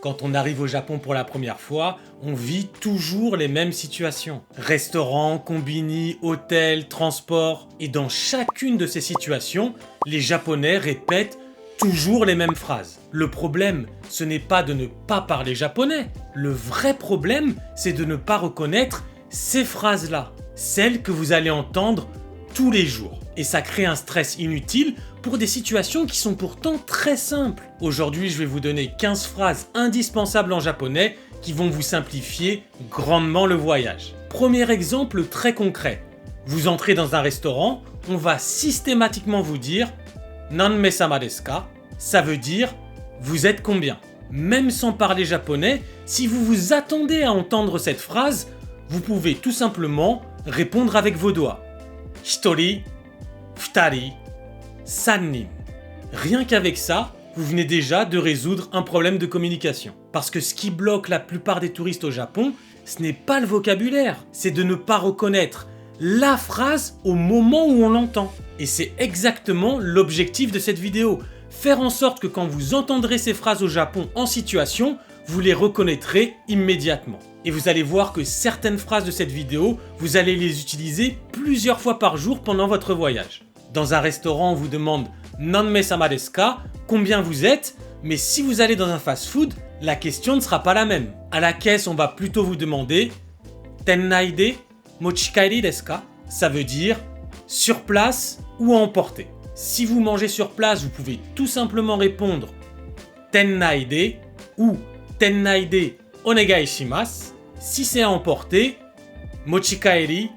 Quand on arrive au Japon pour la première fois, on vit toujours les mêmes situations. Restaurant, combini, hôtel, transport. Et dans chacune de ces situations, les Japonais répètent toujours les mêmes phrases. Le problème, ce n'est pas de ne pas parler japonais. Le vrai problème, c'est de ne pas reconnaître ces phrases-là. Celles que vous allez entendre tous les jours. Et ça crée un stress inutile pour des situations qui sont pourtant très simples. Aujourd'hui, je vais vous donner 15 phrases indispensables en japonais qui vont vous simplifier grandement le voyage. Premier exemple très concret. Vous entrez dans un restaurant, on va systématiquement vous dire « Nanme-sama desu ka ?» Ça veut dire « Vous êtes combien ?» Même sans parler japonais, si vous vous attendez à entendre cette phrase, vous pouvez tout simplement répondre avec vos doigts. Hitori, futari, sannin. Rien qu'avec ça, vous venez déjà de résoudre un problème de communication. Parce que ce qui bloque la plupart des touristes au Japon, ce n'est pas le vocabulaire, c'est de ne pas reconnaître la phrase au moment où on l'entend. Et c'est exactement l'objectif de cette vidéo. Faire en sorte que quand vous entendrez ces phrases au Japon en situation, vous les reconnaîtrez immédiatement. Et vous allez voir que certaines phrases de cette vidéo, vous allez les utiliser plusieurs fois par jour pendant votre voyage. Dans un restaurant, on vous demande « Nanme-sama desu ka ?» combien vous êtes, mais si vous allez dans un fast-food, la question ne sera pas la même. À la caisse, on va plutôt vous demander « Tennai de mochikaeri desu ka ?» Ça veut dire « sur place ou à emporter ». Si vous mangez sur place, vous pouvez tout simplement répondre « Tennai de » ou « Tennai de onegai shimasu ». Si c'est à emporter, mochikaeri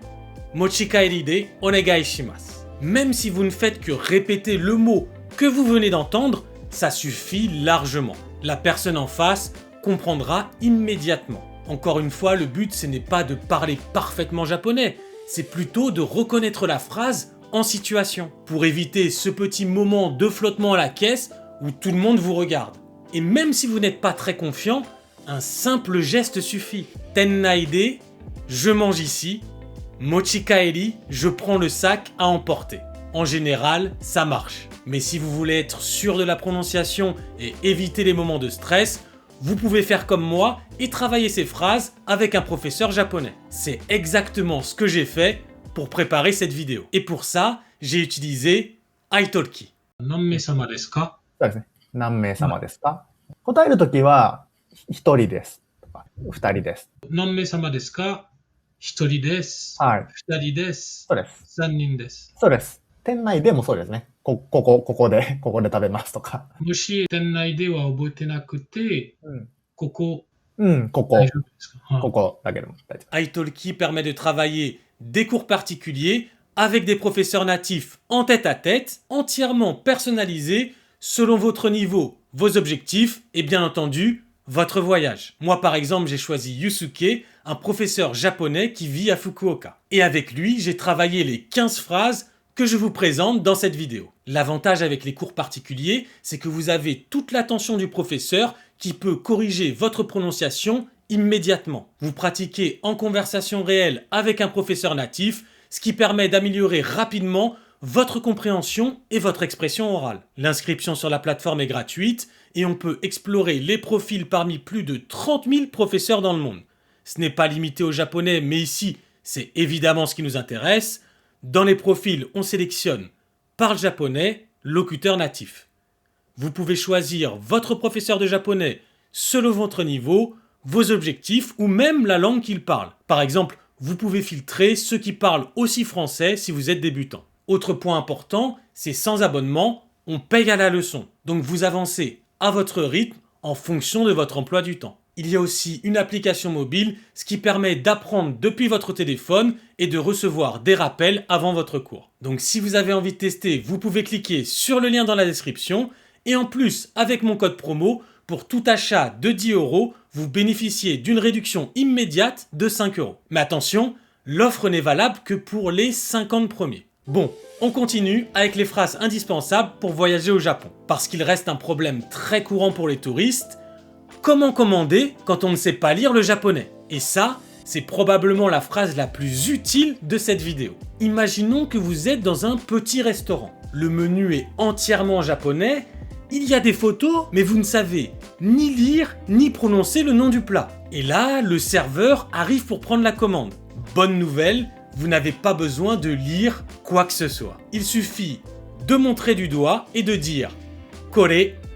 de onegai shimasu. Même si vous ne faites que répéter le mot que vous venez d'entendre, ça suffit largement. La personne en face comprendra immédiatement. Encore une fois, le but ce n'est pas de parler parfaitement japonais, c'est plutôt de reconnaître la phrase en situation, pour éviter ce petit moment de flottement à la caisse où tout le monde vous regarde. Et même si vous n'êtes pas très confiant, un simple geste suffit. Tennai de, je mange ici. Mochikaeri, je prends le sac à emporter. En général, ça marche. Mais si vous voulez être sûr de la prononciation et éviter les moments de stress, vous pouvez faire comme moi et travailler ces phrases avec un professeur japonais. C'est exactement ce que j'ai fait pour préparer cette vidéo. Et pour ça, j'ai utilisé iTalki. Nanme-sama desu ka? そうですね。何名様ですか？答えるときは、一人です。とか、二人です。何名様ですか？一人です。はい。二人です。そうです。三人です。そうです。店内でもそうですね。ここで食べますとか。もし店内では覚えてなくて、ここだけでも大丈夫。iTalki permet de travailler des cours particuliers avec des professeurs natifs en tête-à-tête, entièrement personnalisés selon votre niveau, vos objectifs et bien entendu, votre voyage. Moi par exemple, j'ai choisi Yusuke, un professeur japonais qui vit à Fukuoka. Et avec lui, j'ai travaillé les 15 phrases que je vous présente dans cette vidéo. L'avantage avec les cours particuliers, c'est que vous avez toute l'attention du professeur qui peut corriger votre prononciation immédiatement. Vous pratiquez en conversation réelle avec un professeur natif, ce qui permet d'améliorer rapidement votre compréhension et votre expression orale. L'inscription sur la plateforme est gratuite et on peut explorer les profils parmi plus de 30 000 professeurs dans le monde. Ce n'est pas limité aux japonais, mais ici, c'est évidemment ce qui nous intéresse. Dans les profils, on sélectionne parle japonais, locuteur natif. Vous pouvez choisir votre professeur de japonais selon votre niveau, vos objectifs ou même la langue qu'il parle. Par exemple, vous pouvez filtrer ceux qui parlent aussi français si vous êtes débutant. Autre point important, c'est sans abonnement, on paye à la leçon. Donc vous avancez à votre rythme en fonction de votre emploi du temps. Il y a aussi une application mobile, ce qui permet d'apprendre depuis votre téléphone et de recevoir des rappels avant votre cours. Donc si vous avez envie de tester, vous pouvez cliquer sur le lien dans la description. Et en plus, avec mon code promo, pour tout achat de 10 €, vous bénéficiez d'une réduction immédiate de 5 €. Mais attention, l'offre n'est valable que pour les 50 premiers. Bon, on continue avec les phrases indispensables pour voyager au Japon. Parce qu'il reste un problème très courant pour les touristes. Comment commander quand on ne sait pas lire le japonais? Et ça, c'est probablement la phrase la plus utile de cette vidéo. Imaginons que vous êtes dans un petit restaurant. Le menu est entièrement japonais. il y a des photos, mais vous ne savez ni lire ni prononcer le nom du plat. Et là, le serveur arrive pour prendre la commande. Bonne nouvelle, vous n'avez pas besoin de lire quoi que ce soit. Il suffit de montrer du doigt et de dire « Kore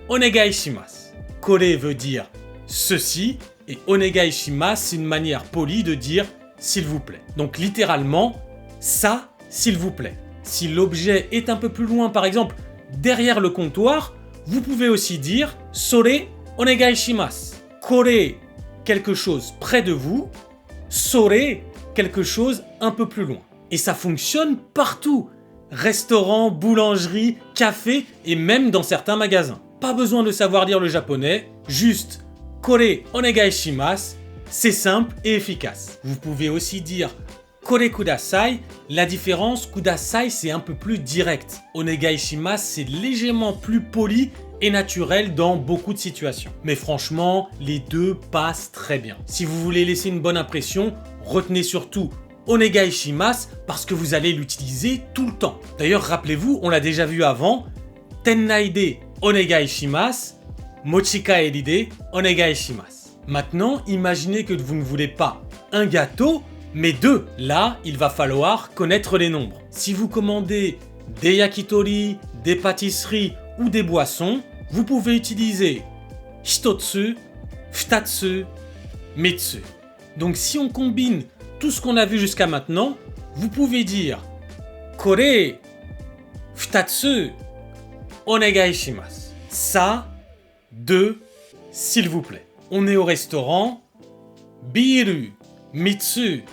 onegai shimasu ». « Kore » veut dire « ceci » et « onegai shimasu » c'est une manière polie de dire « s'il vous plaît ». Donc littéralement, ça, s'il vous plaît. Si l'objet est un peu plus loin, par exemple, derrière le comptoir, vous pouvez aussi dire « Sore onegai shimasu ». Kore, quelque chose près de vous. Sore, quelque chose un peu plus loin. Et ça fonctionne partout. Restaurant, boulangerie, café et même dans certains magasins. Pas besoin de savoir lire le japonais, juste « Kore onegai shimasu », c'est simple et efficace. Vous pouvez aussi dire « Kore kudasai », la différence, kudasai c'est un peu plus direct. Onegai shimasu c'est légèrement plus poli et naturel dans beaucoup de situations. Mais franchement, les deux passent très bien. Si vous voulez laisser une bonne impression, retenez surtout onegai shimasu parce que vous allez l'utiliser tout le temps. D'ailleurs, rappelez-vous, on l'a déjà vu avant, tennai de onegai shimasu, mochikaeri de onegai shimasu. Maintenant, imaginez que vous ne voulez pas un gâteau, mais deux. Là, il va falloir connaître les nombres. Si vous commandez des yakitori, des pâtisseries ou des boissons, vous pouvez utiliser hitotsu, futatsu, mitsu. Donc si on combine tout ce qu'on a vu jusqu'à maintenant, vous pouvez dire Kore, futatsu, onegai shimasu. Ça, deux, s'il vous plaît. On est au restaurant, biru, mitsu,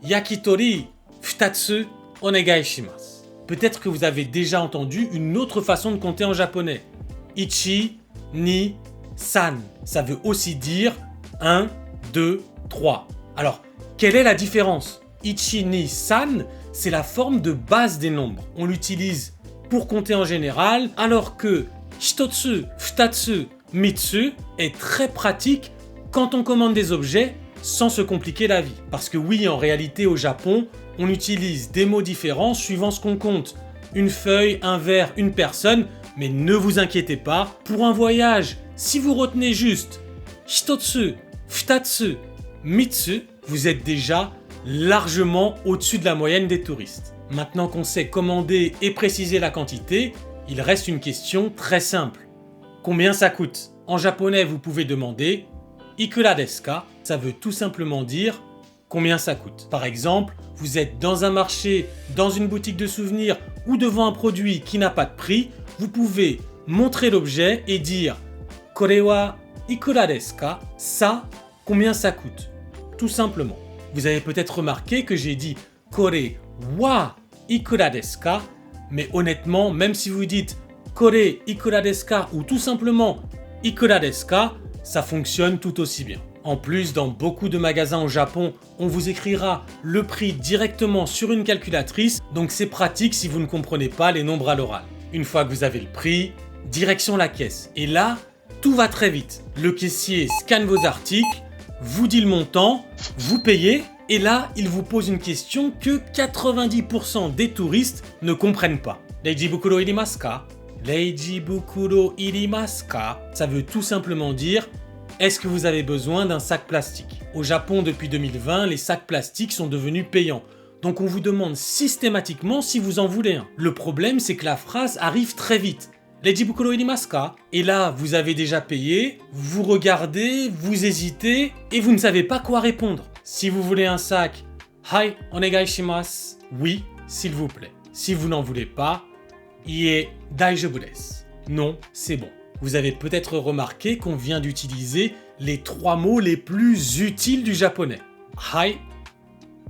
yakitori, futatsu, onegai shimasu. Peut-être que vous avez déjà entendu une autre façon de compter en japonais. Ichi, ni, san. Ça veut aussi dire 1, 2, 3. Alors, quelle est la différence? Ichi, ni, san, c'est la forme de base des nombres. On l'utilise pour compter en général, alors que hitotsu, futatsu, mitsu est très pratique quand on commande des objets sans se compliquer la vie. Parce que oui, en réalité, au Japon, on utilise des mots différents suivant ce qu'on compte. Une feuille, un verre, une personne, mais ne vous inquiétez pas, pour un voyage, si vous retenez juste hitotsu, futatsu, mitsu, vous êtes déjà largement au-dessus de la moyenne des touristes. Maintenant qu'on sait commander et préciser la quantité, il reste une question très simple. Combien ça coûte? En japonais, vous pouvez demander Ikura desu ka? Ça veut tout simplement dire combien ça coûte. Par exemple, vous êtes dans un marché, dans une boutique de souvenirs ou devant un produit qui n'a pas de prix, vous pouvez montrer l'objet et dire Kore wa ikura desu ka? Ça, combien ça coûte? Tout simplement. Vous avez peut-être remarqué que j'ai dit Kore wa ikura desu ka? Mais honnêtement, même si vous dites Kore ikura desu ka ou tout simplement ikura desu ka, ça fonctionne tout aussi bien. En plus, dans beaucoup de magasins au Japon, on vous écrira le prix directement sur une calculatrice, donc c'est pratique si vous ne comprenez pas les nombres à l'oral. Une fois que vous avez le prix, direction la caisse. Et là, tout va très vite. Le caissier scanne vos articles, vous dit le montant, vous payez, et là, il vous pose une question que 90% des touristes ne comprennent pas. Reiji bukuro irimasu ka? Reiji bukuro irimasu ka? Ça veut tout simplement dire est-ce que vous avez besoin d'un sac plastique? Au Japon, depuis 2020, les sacs plastiques sont devenus payants. Donc on vous demande systématiquement si vous en voulez un. Le problème, c'est que la phrase arrive très vite. Reiji bukuro irimasu ka? Et là, vous avez déjà payé, vous regardez, vous hésitez et vous ne savez pas quoi répondre. Si vous voulez un sac, hai onegai shimasu. Oui, s'il vous plaît. Si vous n'en voulez pas, ie daijoubu desu. Non, c'est bon. Vous avez peut-être remarqué qu'on vient d'utiliser les 3 mots les plus utiles du japonais. Hai,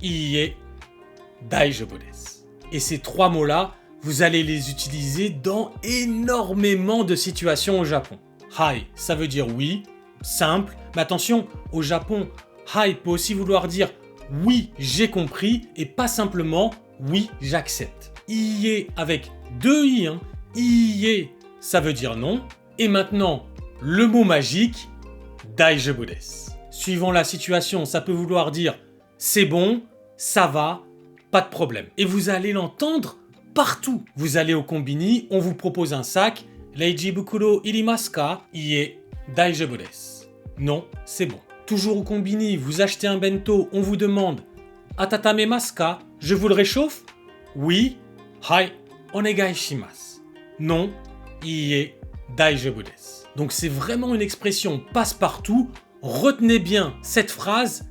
ie, daijoubu desu. Et ces 3 mots-là, vous allez les utiliser dans énormément de situations au Japon. Hai, ça veut dire oui, simple. Mais attention, au Japon, hai peut aussi vouloir dire oui, j'ai compris et pas simplement oui, j'accepte. Ie avec 2 i, hein. Ie, ça veut dire non. Et maintenant, le mot magique, daijoubu desu. Suivant la situation, ça peut vouloir dire c'est bon, ça va, pas de problème. Et vous allez l'entendre partout. Vous allez au combini, on vous propose un sac Reiji bukuro irimasu ka? Ie, daijoubu desu. Non, c'est bon. Toujours au combini, vous achetez un bento, on vous demande Atatamemasu ka? Je vous le réchauffe? Oui. Hai, onegai shimasu. Non. Ie, daijoubu desu. Donc c'est vraiment une expression passe-partout. Retenez bien cette phrase,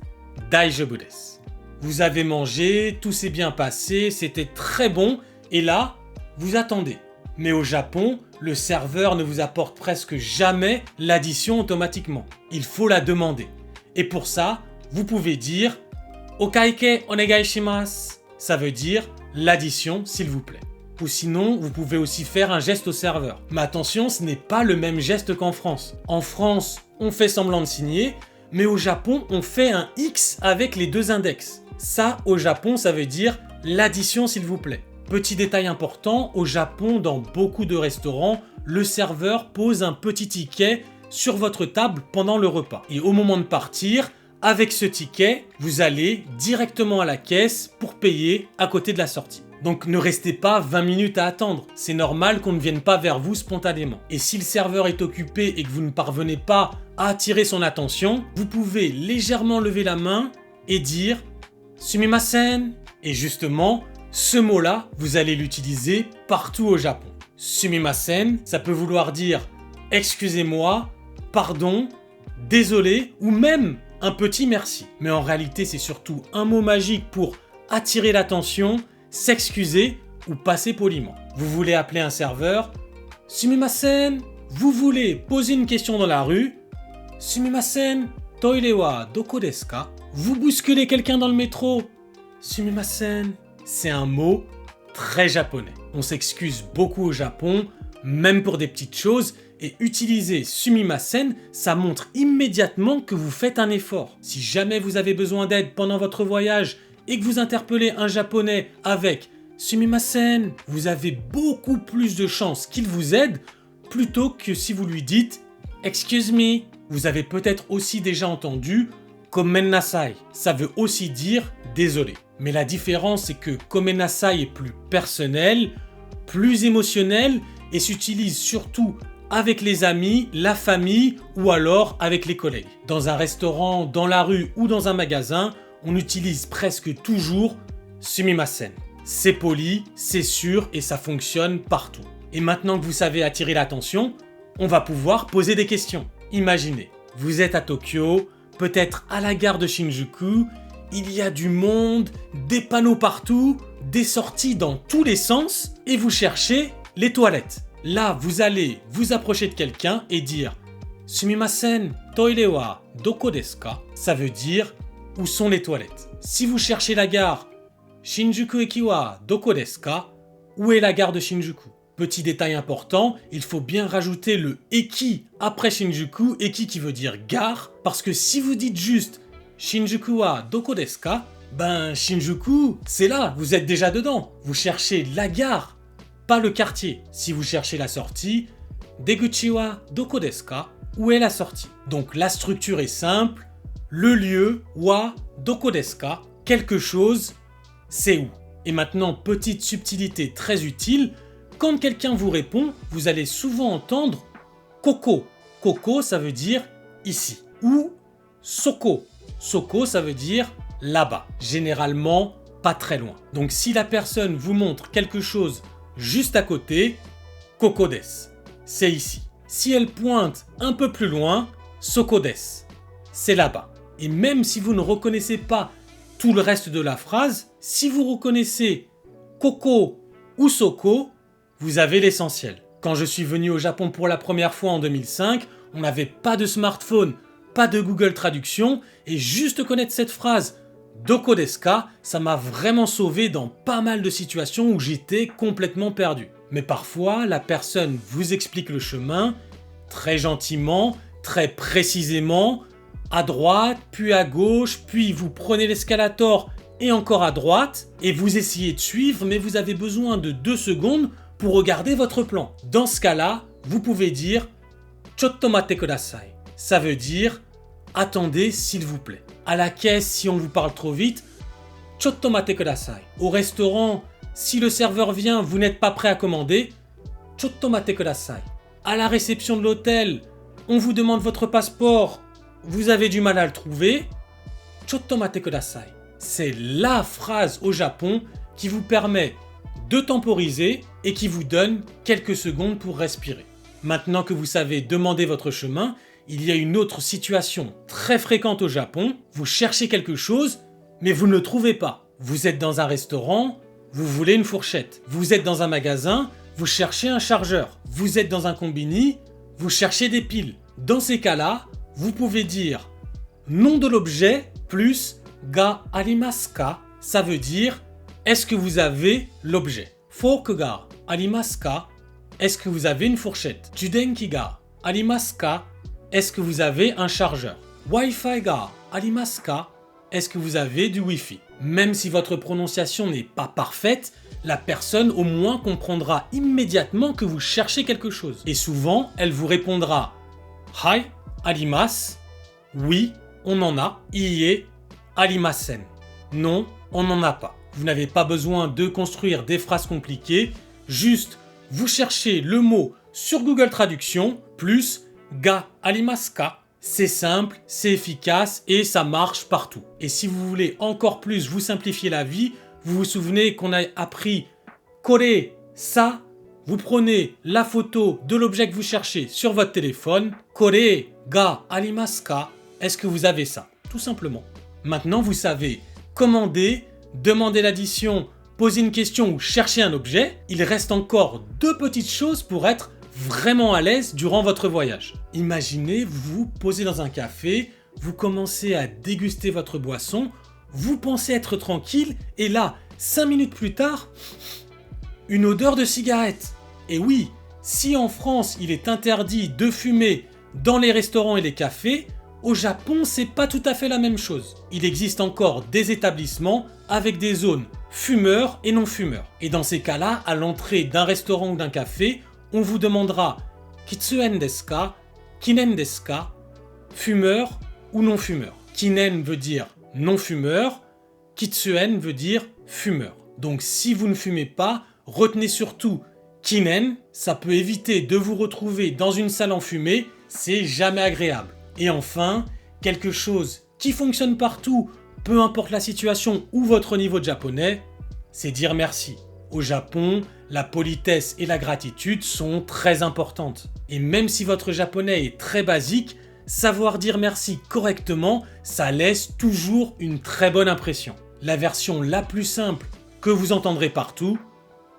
daijoubu desu. Vous avez mangé, tout s'est bien passé, c'était très bon, et là, vous attendez. Mais au Japon, le serveur ne vous apporte presque jamais l'addition automatiquement. Il faut la demander. Et pour ça, vous pouvez dire Okaike onegai shimasu. Ça veut dire l'addition, s'il vous plaît. Ou sinon, vous pouvez aussi faire un geste au serveur. Mais attention, ce n'est pas le même geste qu'en France. En France, on fait semblant de signer, mais au Japon, on fait un X avec les deux index. Ça, au Japon, ça veut dire l'addition, s'il vous plaît. Petit détail important, au Japon, dans beaucoup de restaurants, le serveur pose un petit ticket sur votre table pendant le repas. Et au moment de partir, avec ce ticket, vous allez directement à la caisse pour payer à côté de la sortie. Donc ne restez pas 20 minutes à attendre, c'est normal qu'on ne vienne pas vers vous spontanément. Et si le serveur est occupé et que vous ne parvenez pas à attirer son attention, vous pouvez légèrement lever la main et dire « Sumimasen ». Et justement, ce mot-là, vous allez l'utiliser partout au Japon. « Sumimasen », ça peut vouloir dire « excusez-moi »,« pardon »,« désolé » ou même un petit merci. Mais en réalité, c'est surtout un mot magique pour attirer l'attention, s'excuser ou passer poliment. Vous voulez appeler un serveur, Sumimasen. Vous voulez poser une question dans la rue, Sumimasen, toire wa doko desu ka? Vous bousculez quelqu'un dans le métro, Sumimasen. C'est un mot très japonais. On s'excuse beaucoup au Japon, même pour des petites choses, et utiliser Sumimasen, ça montre immédiatement que vous faites un effort. Si jamais vous avez besoin d'aide pendant votre voyage et que vous interpellez un japonais avec Sumimasen, vous avez beaucoup plus de chances qu'il vous aide plutôt que si vous lui dites Excuse me. Vous avez peut-être aussi déjà entendu Komen nasai. Ça veut aussi dire désolé. Mais la différence c'est que Komen nasai est plus personnel, plus émotionnel et s'utilise surtout avec les amis, la famille ou alors avec les collègues. Dans un restaurant, dans la rue ou dans un magasin, on utilise presque toujours Sumimasen. C'est poli, c'est sûr et ça fonctionne partout. Et maintenant que vous savez attirer l'attention, on va pouvoir poser des questions. Imaginez, vous êtes à Tokyo, peut-être à la gare de Shinjuku, il y a du monde, des panneaux partout, des sorties dans tous les sens et vous cherchez les toilettes. Là, vous allez vous approcher de quelqu'un et dire Sumimasen, toire wa doko desu ka? Ça veut dire où sont les toilettes. Si vous cherchez la gare, Shinjuku eki wa doko desu ka? Où est la gare de Shinjuku? Petit détail important, il faut bien rajouter le eki après Shinjuku, eki qui veut dire gare, parce que si vous dites juste Shinjuku wa doko desu ka? Ben Shinjuku, c'est là, vous êtes déjà dedans. Vous cherchez la gare, pas le quartier. Si vous cherchez la sortie, Deguchi wa doko desu ka? Où est la sortie? Donc la structure est simple. Le lieu, wa, doko desu ka? Quelque chose, c'est où? Et maintenant, petite subtilité très utile, quand quelqu'un vous répond, vous allez souvent entendre koko. Koko, ça veut dire ici. Ou soko. Soko, ça veut dire là-bas. Généralement, pas très loin. Donc si la personne vous montre quelque chose juste à côté, koko desu. C'est ici. Si elle pointe un peu plus loin, soko desu. C'est là-bas. Et même si vous ne reconnaissez pas tout le reste de la phrase, si vous reconnaissez koko ou soko, vous avez l'essentiel. Quand je suis venu au Japon pour la première fois en 2005, on n'avait pas de smartphone, pas de Google Traduction, et juste connaître cette phrase doko desu ka, ça m'a vraiment sauvé dans pas mal de situations où j'étais complètement perdu. Mais parfois, la personne vous explique le chemin très gentiment, très précisément, à droite, puis à gauche, puis vous prenez l'escalator et encore à droite, et vous essayez de suivre, mais vous avez besoin de 2 secondes pour regarder votre plan. Dans ce cas-là, vous pouvez dire « Chotto matte kudasai ». Ça veut dire « Attendez s'il vous plaît ». À la caisse, si on vous parle trop vite, « Chotto matte kudasai ». Au restaurant, si le serveur vient, vous n'êtes pas prêt à commander, « Chotto matte kudasai ». à la réception de l'hôtel, on vous demande votre passeport, vous avez du mal à le trouver, chotto mate kudasai. C'est la phrase au Japon qui vous permet de temporiser et qui vous donne quelques secondes pour respirer. Maintenant que vous savez demander votre chemin, il y a une autre situation très fréquente au Japon. Vous cherchez quelque chose, mais vous ne le trouvez pas. Vous êtes dans un restaurant, vous voulez une fourchette. Vous êtes dans un magasin, vous cherchez un chargeur. Vous êtes dans un combini, vous cherchez des piles. Dans ces cas-là, vous pouvez dire nom de l'objet plus ga arimasu ka. Ça veut dire est-ce que vous avez l'objet. Fork ga arimasu ka. Est-ce que vous avez une fourchette. Judenki ga arimasu ka. Est-ce que vous avez un chargeur. Wi-Fi ga arimasu ka. Est-ce que vous avez du Wi-Fi. Même si votre prononciation n'est pas parfaite, la personne au moins comprendra immédiatement que vous cherchez quelque chose. Et souvent, elle vous répondra Hai, arimasu. Oui, on en a. Iie, arimasen. Non, on n'en a pas. Vous n'avez pas besoin de construire des phrases compliquées. Juste, vous cherchez le mot sur Google Traduction plus ga arimasu ka. C'est simple, c'est efficace et ça marche partout. Et si vous voulez encore plus vous simplifier la vie, vous vous souvenez qu'on a appris kore, ça. Vous prenez la photo de l'objet que vous cherchez sur votre téléphone. Kore ga arimasu ka. Est-ce que vous avez ça? Tout simplement. Maintenant, vous savez commander, demander l'addition, poser une question ou chercher un objet. Il reste encore 2 petites choses pour être vraiment à l'aise durant votre voyage. Imaginez, vous vous posez dans un café, vous commencez à déguster votre boisson, vous pensez être tranquille et là, 5 minutes plus tard, une odeur de cigarette. Et oui, si en France il est interdit de fumer dans les restaurants et les cafés, au Japon c'est pas tout à fait la même chose. Il existe encore des établissements avec des zones fumeurs et non fumeurs. Et dans ces cas-là, à l'entrée d'un restaurant ou d'un café, on vous demandera Kitsuen desu ka, kinen desu ka, fumeur ou non fumeur. Kinen veut dire non fumeur, Kitsuen veut dire fumeur. Donc si vous ne fumez pas, retenez surtout kinen, ça peut éviter de vous retrouver dans une salle enfumée, c'est jamais agréable. Et enfin, quelque chose qui fonctionne partout, peu importe la situation ou votre niveau de japonais, c'est dire merci. Au Japon, la politesse et la gratitude sont très importantes. Et même si votre japonais est très basique, savoir dire merci correctement, ça laisse toujours une très bonne impression. La version la plus simple que vous entendrez partout,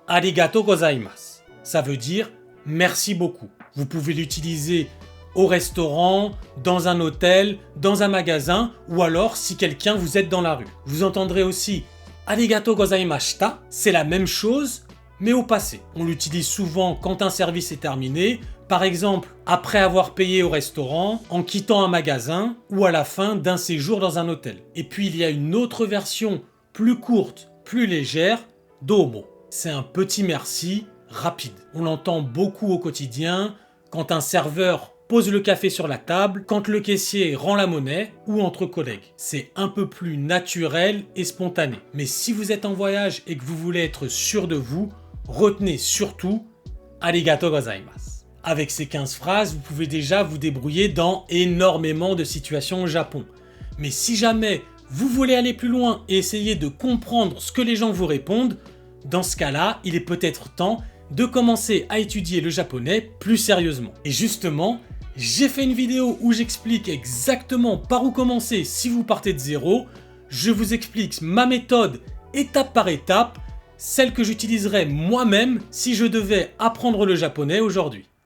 arigatou gozaimasu. Ça veut dire merci beaucoup. Vous pouvez l'utiliser au restaurant, dans un hôtel, dans un magasin ou alors si quelqu'un vous aide dans la rue. Vous entendrez aussi arigatou gozaimashita, c'est la même chose mais au passé. On l'utilise souvent quand un service est terminé, par exemple après avoir payé au restaurant, en quittant un magasin ou à la fin d'un séjour dans un hôtel. Et puis il y a une autre version plus courte, plus légère, domo. C'est un petit merci rapide. On l'entend beaucoup au quotidien quand un serveur pose le café sur la table, quand le caissier rend la monnaie ou entre collègues. C'est un peu plus naturel et spontané. Mais si vous êtes en voyage et que vous voulez être sûr de vous, retenez surtout arigatou gozaimasu. Avec ces 15 phrases, vous pouvez déjà vous débrouiller dans énormément de situations au Japon. Mais si jamais vous voulez aller plus loin et essayer de comprendre ce que les gens vous répondent, dans ce cas-là, il est peut-être temps de commencer à étudier le japonais plus sérieusement. Et justement, j'ai fait une vidéo où j'explique exactement par où commencer si vous partez de zéro. Je vous explique ma méthode étape par étape, celle que j'utiliserais moi-même si je devais apprendre le japonais aujourd'hui.